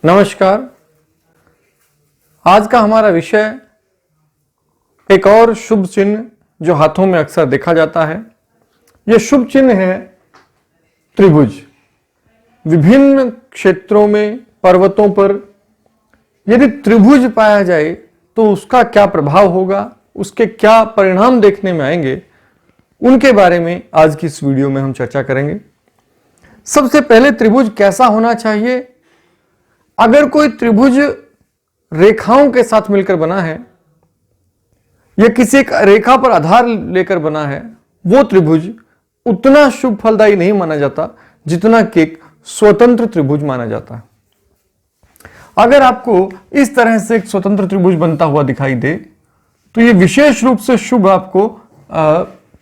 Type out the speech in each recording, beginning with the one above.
नमस्कार। आज का हमारा विषय एक और शुभ चिन्ह जो हाथों में अक्सर देखा जाता है। यह शुभ चिन्ह है त्रिभुज। विभिन्न क्षेत्रों में, पर्वतों पर यदि त्रिभुज पाया जाए तो उसका क्या प्रभाव होगा, उसके क्या परिणाम देखने में आएंगे, उनके बारे में आज की इस वीडियो में हम चर्चा करेंगे। सबसे पहले त्रिभुज कैसा होना चाहिए। अगर कोई त्रिभुज रेखाओं के साथ मिलकर बना है या किसी एक रेखा पर आधार लेकर बना है, वो त्रिभुज उतना शुभ फलदायी नहीं माना जाता जितना कि एक स्वतंत्र त्रिभुज माना जाता है। अगर आपको इस तरह से एक स्वतंत्र त्रिभुज बनता हुआ दिखाई दे तो यह विशेष रूप से शुभ आपको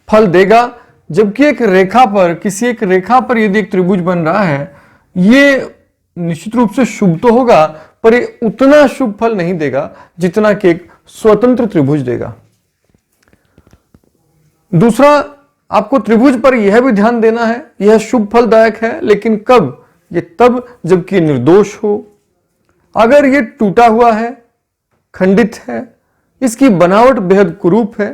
फल देगा, जबकि एक रेखा पर, किसी एक रेखा पर यदि एक त्रिभुज बन रहा है, ये निश्चित रूप से शुभ तो होगा पर ये उतना शुभ फल नहीं देगा जितना कि एक स्वतंत्र त्रिभुज देगा। दूसरा, आपको त्रिभुज पर यह भी ध्यान देना है, यह शुभ फलदायक है, लेकिन कब? ये तब जबकि निर्दोष हो। अगर ये टूटा हुआ है, खंडित है, इसकी बनावट बेहद कुरूप है,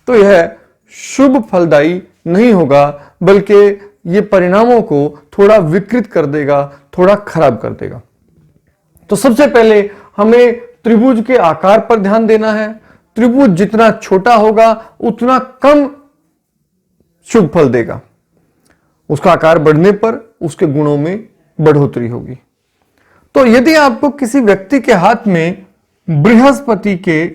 तो यह शुभ फलदायी नहीं होगा, बल्कि ये परिणामों को थोड़ा विकृत कर देगा, थोड़ा खराब कर देगा। तो सबसे पहले हमें त्रिभुज के आकार पर ध्यान देना है। त्रिभुज जितना छोटा होगा उतना कम शुभ फल देगा। उसका आकार बढ़ने पर उसके गुणों में बढ़ोतरी होगी। तो यदि आपको किसी व्यक्ति के हाथ में बृहस्पति के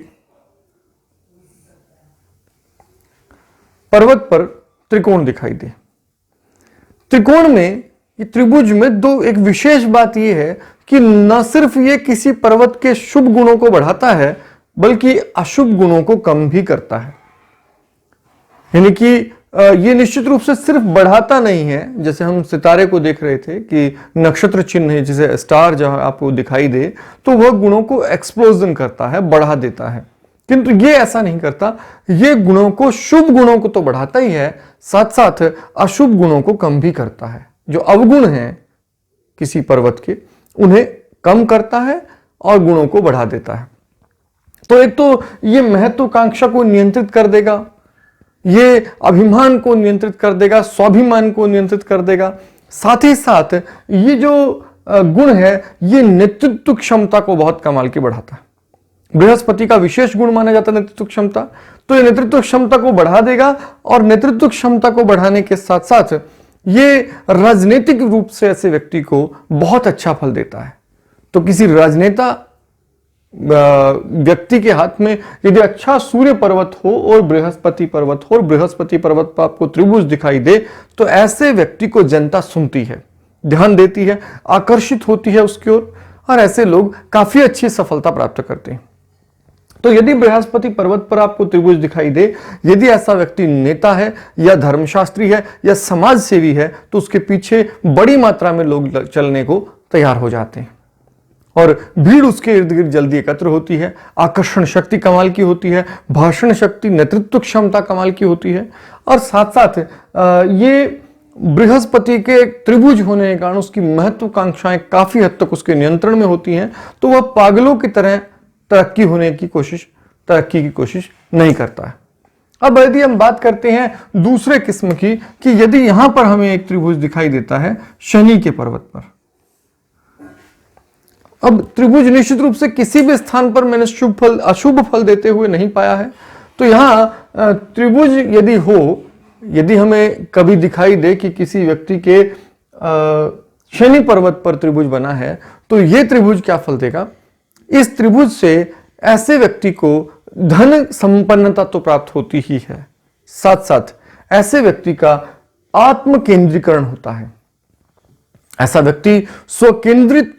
पर्वत पर त्रिकोण दिखाई दे, त्रिकोण में, ये त्रिभुज में एक विशेष बात यह है कि न सिर्फ ये किसी पर्वत के शुभ गुणों को बढ़ाता है बल्कि अशुभ गुणों को कम भी करता है। यानी कि ये निश्चित रूप से सिर्फ बढ़ाता नहीं है, जैसे हम सितारे को देख रहे थे कि नक्षत्र चिन्ह है, जैसे स्टार जहां आपको दिखाई दे तो वह गुणों को एक्सप्लोजन करता है, बढ़ा देता है, किंतु ये ऐसा नहीं करता। ये गुणों को, शुभ गुणों को तो बढ़ाता ही है, साथ साथ अशुभ गुणों को कम भी करता है। जो अवगुण हैं किसी पर्वत के, उन्हें कम करता है और गुणों को बढ़ा देता है। तो एक तो ये महत्वाकांक्षा को नियंत्रित कर देगा, ये अभिमान को नियंत्रित कर देगा, स्वाभिमान को नियंत्रित कर देगा। साथ ही साथ ये जो गुण है, ये नेतृत्व क्षमता को बहुत कमाल की बढ़ाता है। बृहस्पति का विशेष गुण माना जाता है नेतृत्व क्षमता, तो ये नेतृत्व क्षमता को बढ़ा देगा और नेतृत्व क्षमता को बढ़ाने के साथ साथ ये राजनीतिक रूप से ऐसे व्यक्ति को बहुत अच्छा फल देता है। तो किसी राजनेता व्यक्ति के हाथ में यदि अच्छा सूर्य पर्वत हो और बृहस्पति पर्वत हो और बृहस्पति पर्वत पर आपको त्रिभुज दिखाई दे तो ऐसे व्यक्ति को जनता सुनती है, ध्यान देती है, आकर्षित होती है उसकी ओर, और ऐसे लोग काफी अच्छी सफलता प्राप्त करते हैं। तो यदि बृहस्पति पर्वत पर आपको त्रिभुज दिखाई दे, यदि ऐसा व्यक्ति नेता है या धर्मशास्त्री है या समाज सेवी है, तो उसके पीछे बड़ी मात्रा में लोग चलने को तैयार हो जाते हैं और भीड़ उसके इर्द गिर्द जल्दी एकत्र होती है। आकर्षण शक्ति कमाल की होती है, भाषण शक्ति, नेतृत्व क्षमता कमाल की होती है, और साथ साथ ये बृहस्पति के त्रिभुज होने के कारण उसकी महत्वाकांक्षाएं काफी हद तक उसके नियंत्रण में होती हैं। तो वह पागलों की तरह तरक्की की कोशिश नहीं करता है। अब यदि हम बात करते हैं दूसरे किस्म की, कि यदि यहां पर हमें एक त्रिभुज दिखाई देता है शनि के पर्वत पर। अब त्रिभुज निश्चित रूप से किसी भी स्थान पर मैंने शुभ फल, अशुभ फल देते हुए नहीं पाया है। तो यहां त्रिभुज यदि हो, यदि हमें कभी दिखाई दे कि किसी व्यक्ति के शनि पर्वत पर त्रिभुज बना है, तो यह त्रिभुज क्या फल देगा? इस त्रिभुज से ऐसे व्यक्ति को धन संपन्नता तो प्राप्त होती ही है, साथ साथ ऐसे व्यक्ति का आत्म केंद्रीकरण होता है। ऐसा व्यक्ति स्वकेंद्रित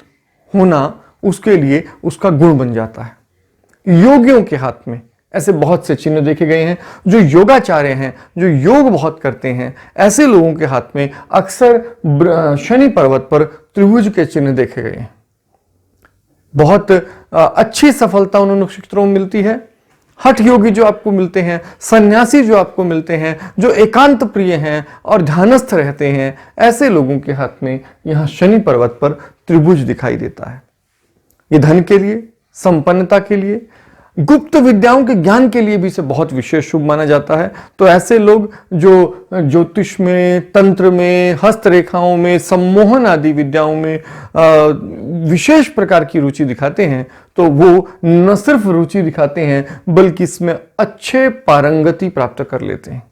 होना उसके लिए उसका गुण बन जाता है। योगियों के हाथ में ऐसे बहुत से चिन्ह देखे गए हैं। जो योगाचार्य हैं, जो योग बहुत करते हैं, ऐसे लोगों के हाथ में अक्सर शनि पर्वत पर त्रिभुज के चिन्ह देखे गए हैं। बहुत अच्छी सफलता उन क्षेत्रों में मिलती है। हठ योगी जो आपको मिलते हैं, सन्यासी जो आपको मिलते हैं, जो एकांत प्रिय हैं और ध्यानस्थ रहते हैं, ऐसे लोगों के हाथ में यहां शनि पर्वत पर त्रिभुज दिखाई देता है। ये धन के लिए, संपन्नता के लिए, गुप्त विद्याओं के ज्ञान के लिए भी इसे बहुत विशेष शुभ माना जाता है। तो ऐसे लोग जो ज्योतिष में, तंत्र में, हस्तरेखाओं में, सम्मोहन आदि विद्याओं में विशेष प्रकार की रुचि दिखाते हैं, तो वो न सिर्फ रुचि दिखाते हैं बल्कि इसमें अच्छे पारंगति प्राप्त कर लेते हैं।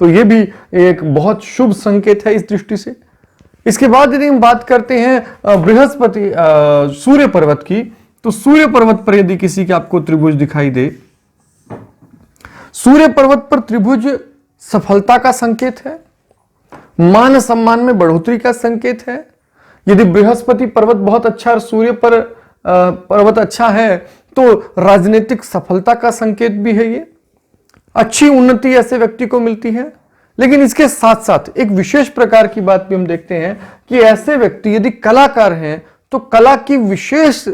तो ये भी एक बहुत शुभ संकेत है इस दृष्टि से। इसके बाद यदि हम बात करते हैं बृहस्पति सूर्य पर्वत की, तो सूर्य पर्वत पर यदि किसी के आपको त्रिभुज दिखाई दे, सूर्य पर्वत पर त्रिभुज सफलता का संकेत है, मान सम्मान में बढ़ोतरी का संकेत है। यदि बृहस्पति पर्वत बहुत अच्छा और सूर्य पर पर्वत अच्छा है तो राजनीतिक सफलता का संकेत भी है। ये अच्छी उन्नति ऐसे व्यक्ति को मिलती है। लेकिन इसके साथ साथ एक विशेष प्रकार की बात भी हम देखते हैं कि ऐसे व्यक्ति यदि कलाकार हैं तो कला की विशेष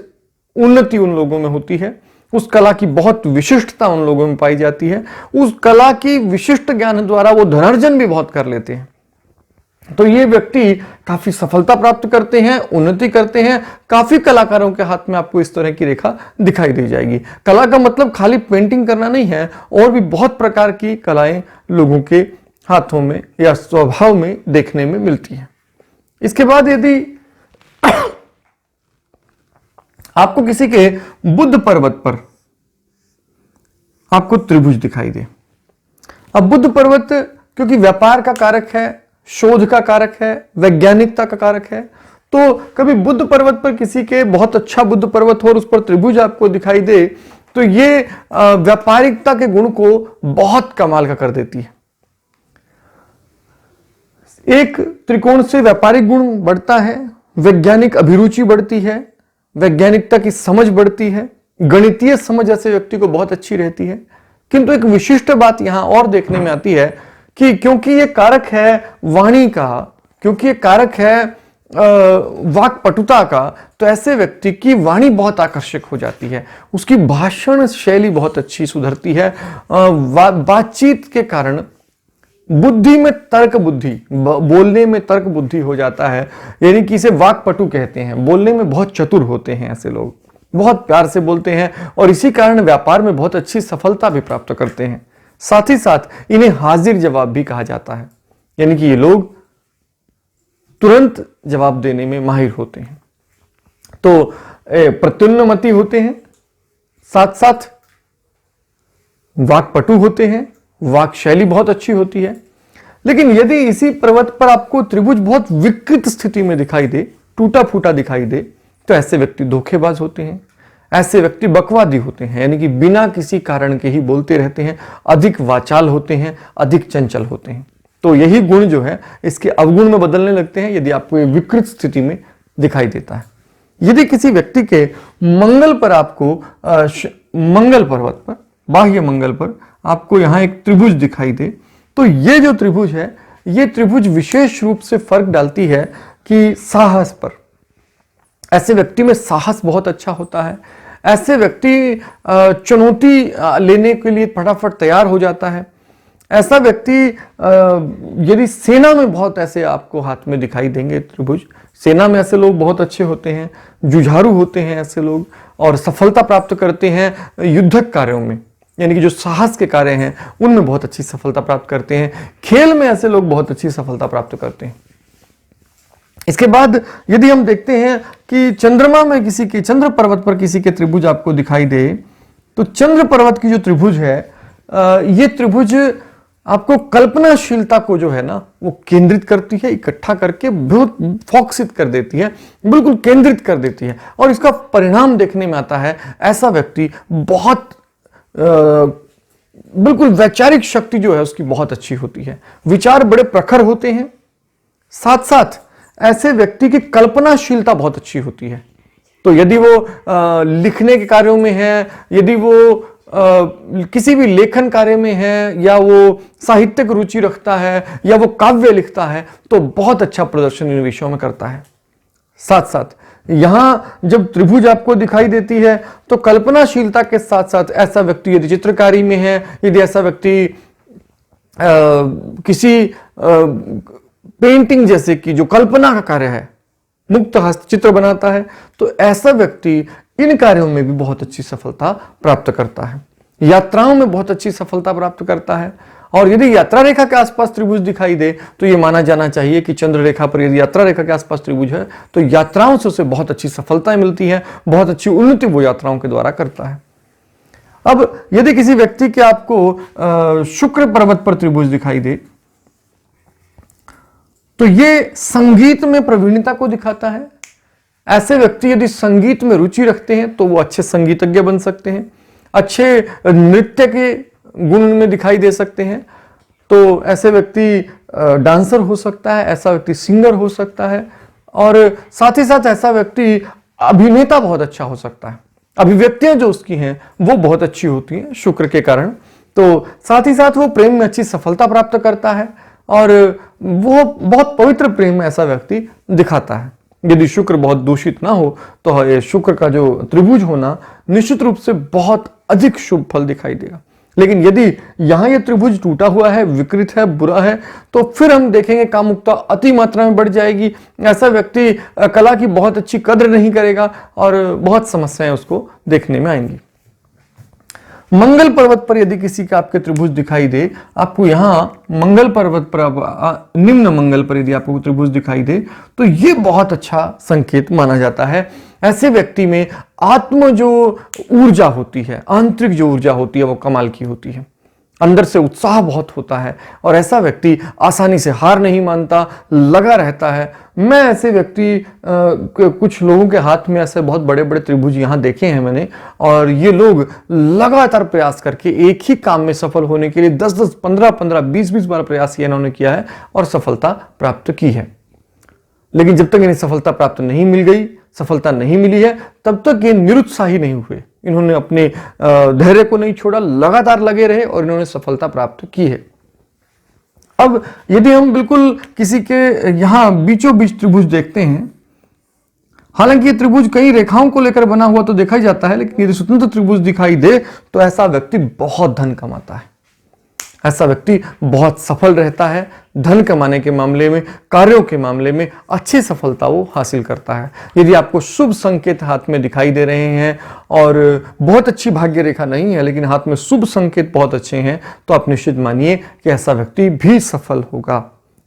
उन्नति उन लोगों में होती है, उस कला की बहुत विशिष्टता उन लोगों में पाई जाती है, उस कला की विशिष्ट ज्ञान द्वारा वो धनार्जन भी बहुत कर लेते हैं। तो ये व्यक्ति काफी सफलता प्राप्त करते हैं, उन्नति करते हैं। काफी कलाकारों के हाथ में आपको इस तरह की रेखा दिखाई दी जाएगी। कला का मतलब खाली पेंटिंग करना नहीं है, और भी बहुत प्रकार की कलाएं लोगों के हाथों में या स्वभाव में देखने में मिलती है। इसके बाद यदि आपको किसी के बुध पर्वत पर आपको त्रिभुज दिखाई दे, अब बुध पर्वत क्योंकि व्यापार का कारक है, शोध का कारक है, वैज्ञानिकता का कारक है, तो कभी बुध पर्वत पर किसी के बहुत अच्छा बुध पर्वत हो और उस पर त्रिभुज आपको दिखाई दे, तो ये व्यापारिकता के गुण को बहुत कमाल का कर देती है। एक त्रिकोण से व्यापारिक गुण बढ़ता है, वैज्ञानिक अभिरुचि बढ़ती है, वैज्ञानिकता की समझ बढ़ती है, गणितीय समझ ऐसे व्यक्ति को बहुत अच्छी रहती है। किंतु एक विशिष्ट बात यहां और देखने में आती है कि क्योंकि ये कारक है वाणी का, क्योंकि ये कारक है वाक्पटुता का, तो ऐसे व्यक्ति की वाणी बहुत आकर्षक हो जाती है, उसकी भाषण शैली बहुत अच्छी सुधरती है। बातचीत के कारण बुद्धि में तर्क बुद्धि, बोलने में तर्क बुद्धि हो जाता है, यानी कि इसे वाक्पटु कहते हैं। बोलने में बहुत चतुर होते हैं ऐसे लोग, बहुत प्यार से बोलते हैं और इसी कारण व्यापार में बहुत अच्छी सफलता भी प्राप्त करते हैं। साथ ही साथ इन्हें हाजिर जवाब भी कहा जाता है, यानी कि ये लोग तुरंत जवाब देने में माहिर होते हैं। तो प्रत्युन्नमति होते हैं, साथ साथ वाक्पटु होते हैं, वाक शैली बहुत अच्छी होती है। लेकिन यदि इसी पर्वत पर आपको त्रिभुज बहुत विकृत स्थिति में दिखाई दे, टूटा फूटा दिखाई दे, तो ऐसे व्यक्ति धोखेबाज होते हैं, ऐसे व्यक्ति बकवादी होते हैं, यानी कि बिना किसी कारण के ही बोलते रहते हैं, अधिक वाचाल होते हैं, अधिक चंचल होते हैं। तो यही गुण जो है इसके अवगुण में बदलने लगते हैं यदि आपको ये विकृत स्थिति में दिखाई देता है। यदि किसी व्यक्ति के मंगल पर आपको मंगल पर्वत पर, बाह्य मंगल पर आपको यहां एक त्रिभुज दिखाई दे, तो ये जो त्रिभुज है, ये त्रिभुज विशेष रूप से फर्क डालती है कि साहस पर। ऐसे व्यक्ति में साहस बहुत अच्छा होता है, ऐसे व्यक्ति चुनौती लेने के लिए फटाफट तैयार हो जाता है। ऐसा व्यक्ति यदि सेना में बहुत ऐसे आपको हाथ में दिखाई देंगे त्रिभुज, सेना में ऐसे लोग बहुत अच्छे होते हैं, जुझारू होते हैं ऐसे लोग, और सफलता प्राप्त करते हैं युद्धक कार्यों में, यानी कि जो साहस के कार्य हैं उनमें बहुत अच्छी सफलता प्राप्त करते हैं। खेल में ऐसे लोग बहुत अच्छी सफलता प्राप्त करते हैं। इसके बाद यदि हम देखते हैं कि चंद्रमा में किसी के, चंद्र पर्वत पर किसी के त्रिभुज आपको दिखाई दे, तो चंद्र पर्वत की जो त्रिभुज है, ये त्रिभुज आपको कल्पनाशीलता को जो है ना वो केंद्रित करती है, इकट्ठा करके बहुत फोकसित कर देती है, बिल्कुल केंद्रित कर देती है। और इसका परिणाम देखने में आता है, ऐसा व्यक्ति बहुत बिल्कुल वैचारिक शक्ति जो है उसकी बहुत अच्छी होती है, विचार बड़े प्रखर होते हैं। साथ साथ ऐसे व्यक्ति की कल्पनाशीलता बहुत अच्छी होती है। तो यदि वो लिखने के कार्यों में है, यदि वो किसी भी लेखन कार्य में है, या वो साहित्यिक रुचि रखता है, या वो काव्य लिखता है, तो बहुत अच्छा प्रदर्शन इन विषयों में करता है। साथ साथ यहां जब त्रिभुज आपको दिखाई देती है, तो कल्पनाशीलता के साथ साथ ऐसा व्यक्ति यदि चित्रकारी में है, यदि ऐसा व्यक्ति किसी पेंटिंग जैसे कि जो कल्पना का कार्य है, मुक्त हस्त चित्र बनाता है, तो ऐसा व्यक्ति इन कार्यों में भी बहुत अच्छी सफलता प्राप्त करता है, यात्राओं में बहुत अच्छी सफलता प्राप्त करता है। और यदि यात्रा रेखा के आसपास त्रिभुज दिखाई दे तो यह माना जाना चाहिए कि चंद्र रेखा पर यदि यात्रा रेखा के आसपास त्रिभुज है तो यात्राओं से उसे बहुत अच्छी सफलताएं मिलती है, बहुत अच्छी उन्नति वो यात्राओं के द्वारा करता है। अब यदि किसी व्यक्ति के आपको शुक्र पर्वत पर त्रिभुज दिखाई दे तो यह संगीत में प्रवीणता को दिखाता है। ऐसे व्यक्ति यदि संगीत में रुचि रखते हैं तो वो अच्छे संगीतज्ञ बन सकते हैं, अच्छे नृत्य के गुण में दिखाई दे सकते हैं। तो ऐसे व्यक्ति डांसर हो सकता है, ऐसा व्यक्ति सिंगर हो सकता है, और साथ ही साथ ऐसा व्यक्ति अभिनेता बहुत अच्छा हो सकता है। अभिव्यक्तियां जो उसकी हैं वो बहुत अच्छी होती हैं शुक्र के कारण। तो साथ ही साथ वो प्रेम में अच्छी सफलता प्राप्त करता है और वो बहुत पवित्र प्रेम में ऐसा व्यक्ति दिखाता है। यदि शुक्र बहुत दूषित ना हो तो ये शुक्र का जो त्रिभुज होना निश्चित रूप से बहुत अधिक शुभ फल दिखाई देगा। लेकिन यदि यहां ये त्रिभुज टूटा हुआ है, विकृत है, बुरा है, तो फिर हम देखेंगे कामुकता अति मात्रा में बढ़ जाएगी। ऐसा व्यक्ति कला की बहुत अच्छी कद्र नहीं करेगा और बहुत समस्याएं उसको देखने में आएंगी। मंगल पर्वत पर यदि किसी का आपके त्रिभुज दिखाई दे, आपको यहां मंगल पर्वत पर निम्न मंगल पर यदि आपको त्रिभुज दिखाई दे तो यह बहुत अच्छा संकेत माना जाता है। ऐसे व्यक्ति में आत्म जो ऊर्जा होती है, आंतरिक जो ऊर्जा होती है वो कमाल की होती है, अंदर से उत्साह बहुत होता है और ऐसा व्यक्ति आसानी से हार नहीं मानता, लगा रहता है। मैं ऐसे व्यक्ति कुछ लोगों के हाथ में ऐसे बहुत बड़े बड़े त्रिभुज यहाँ देखे हैं मैंने, और ये लोग लगातार प्रयास करके एक ही काम में सफल होने के लिए 10-10, 15-15, 20-20 बार प्रयास ये इन्होंने किया है और सफलता प्राप्त की है। लेकिन जब तक इन्हें सफलता प्राप्त नहीं मिल गई, सफलता नहीं मिली है, तब तक ये निरुत्साही नहीं हुए। इन्होंने अपने धैर्य को नहीं छोड़ा, लगातार लगे रहे और इन्होंने सफलता प्राप्त की है। अब यदि हम बिल्कुल किसी के यहां बीचों बीच त्रिभुज देखते हैं, हालांकि ये त्रिभुज कई रेखाओं को लेकर बना हुआ तो देखा ही जाता है, लेकिन यदि स्वतंत्र त्रिभुज दिखाई दे तो ऐसा व्यक्ति बहुत धन कमाता है, ऐसा व्यक्ति बहुत सफल रहता है। धन कमाने के मामले में, कार्यों के मामले में अच्छी सफलता वो हासिल करता है। यदि आपको शुभ संकेत हाथ में दिखाई दे रहे हैं और बहुत अच्छी भाग्य रेखा नहीं है लेकिन हाथ में शुभ संकेत बहुत अच्छे हैं तो आप निश्चित मानिए कि ऐसा व्यक्ति भी सफल होगा।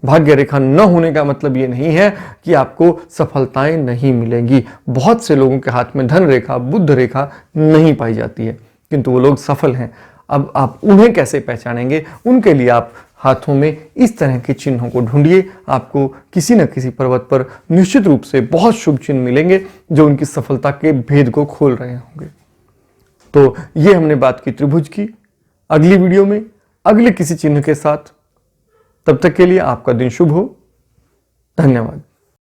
भाग्य रेखा न होने का मतलब ये नहीं है कि आपको सफलताएं नहीं मिलेंगी। बहुत से लोगों के हाथ में धन रेखा, बुध रेखा नहीं पाई जाती है किंतु वो लोग सफल हैं। अब आप उन्हें कैसे पहचानेंगे? उनके लिए आप हाथों में इस तरह के चिन्हों को ढूंढिए। आपको किसी न किसी पर्वत पर निश्चित रूप से बहुत शुभ चिन्ह मिलेंगे जो उनकी सफलता के भेद को खोल रहे होंगे। तो ये हमने बात की त्रिभुज की। अगली वीडियो में अगले किसी चिन्ह के साथ, तब तक के लिए आपका दिन शुभ हो। धन्यवाद।